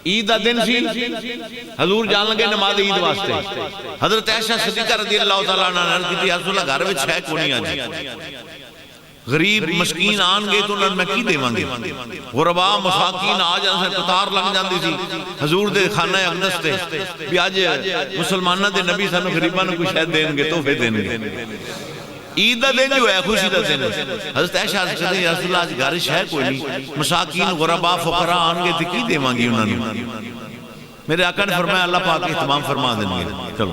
عید دا دن سی حضور جان لگے نماز عید واسطے حضرت عائشہ صدیقہ رضی اللہ تعالیٰ عنہ نے عرض کی رسول اللہ گھر وچ ہے کونی آجی غریب مسکین آن گئے تو انہوں نے کی دے مانگے غرباء مساکین آ جان سے قطار لگ جاندی سی حضور دے خانہ اقدس تے بھی آج مسلمانہ دے نبی سانو غریباں نے کوئی شاید دیں گے تحفے دیں گے عید دا دن جو ہے خوشی دا دن حضرت عائشہ کہتے ہیں یا رسول اللہ آج گھرش ہے کوئی نہیں مساکین غرباء فقراء آن گئے تو کی دے مانگی انہوں نے میرے آقا نے فرمایا اللہ پاک اہتمام فرما دیں گے چلو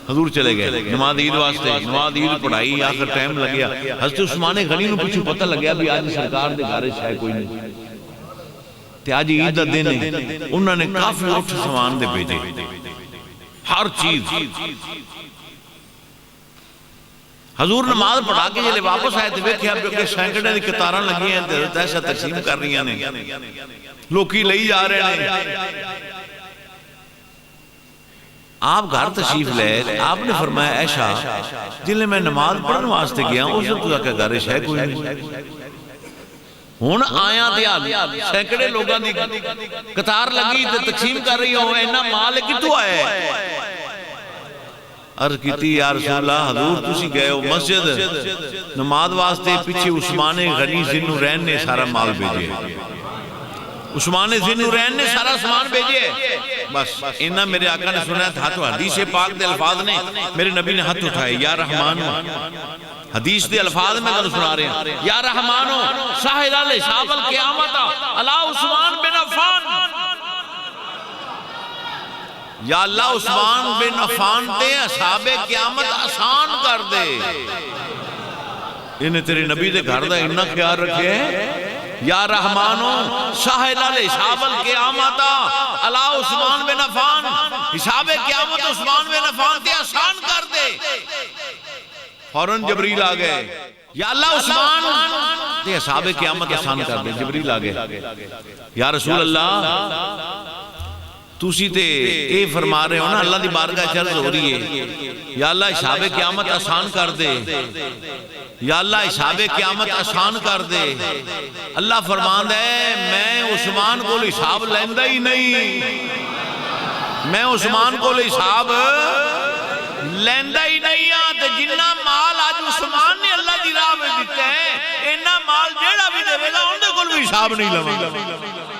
حضور چلے گئے نماز عید واسطے نماز عید پڑھائی آخر ٹائم لگیا حضرت عثمان غنی نو پچھو پتہ لگیا بھی آج سرکار دے گھرش ہے کوئی نہیں تے آج عید دا دن ہے انہوں نے کافی اٹھ سامان دے بھیجے ہر چیز حضور نماز پڑھا کے جلے واپس آئے تھے ویکھیا کہ سینکڑے دی قطاراں لگی ہیں حضرت عائشہ تقسیم کر رہی ہیں لوکی لئی جا رہے ہیں آپ گھر تشریف لے آپ نے فرمایا عائشہ جلے میں نماز پڑھن واسطے گیا اس نے تو کہ گھرش ہے کوئی نہیں ہن آیا دیا سینکڑے لوگاں دی قطار لگی تے تقسیم کر رہی ہوں اینا مال کتوں آئے عرض کیتی یا رسول اللہ حضور تسی گئے ہو مسجد نماز واسطے پیچھے عثمان غنی ذوالنورین نے سارا مال بھیجے عثمان ذوالنورین نے سارا سامان بھیجے بس انہاں میرے آقا نے سنا تھا تو حدیث پاک دے الفاظ نے میرے نبی نے ہاتھ اٹھائے یا رحمانو حدیث دے الفاظ میں تو سنا رہے ہیں یا رحمانو شاہد علی شاب القیامت علی عثمان بن عفان یا اللہ عثمان بن عفان دے اصحاب قیامت آسان کر دے انہیں تیرے نبی دے گھر دا انہا خیال رکھے یا رحمانو شاہد علی شاب القیامت علی عثمان بن عفان حساب قیامت عثمان بن عفان دے آسان کر دے فوراں جبریل آگئے یا اللہ عثمان دے اصحاب قیامت آسان کر دے جبریل آگئے یا رسول اللہ توسی تے اے فرما رہے ہو نا اللہ دی بارگاہ چرز ہو رہی ہے یا اللہ حساب قیامت آسان کر دے یا اللہ حساب قیامت آسان کر دے اللہ فرمان دے میں عثمان کو حساب لیندہ ہی نہیں میں عثمان کو حساب لیندہ ہی نہیں آتے جنہ مال آج عثمان نے اللہ دی راہ میں دیتے ہیں انہ مال جیڑا بھی دے گا انہیں کو حساب نہیں لگا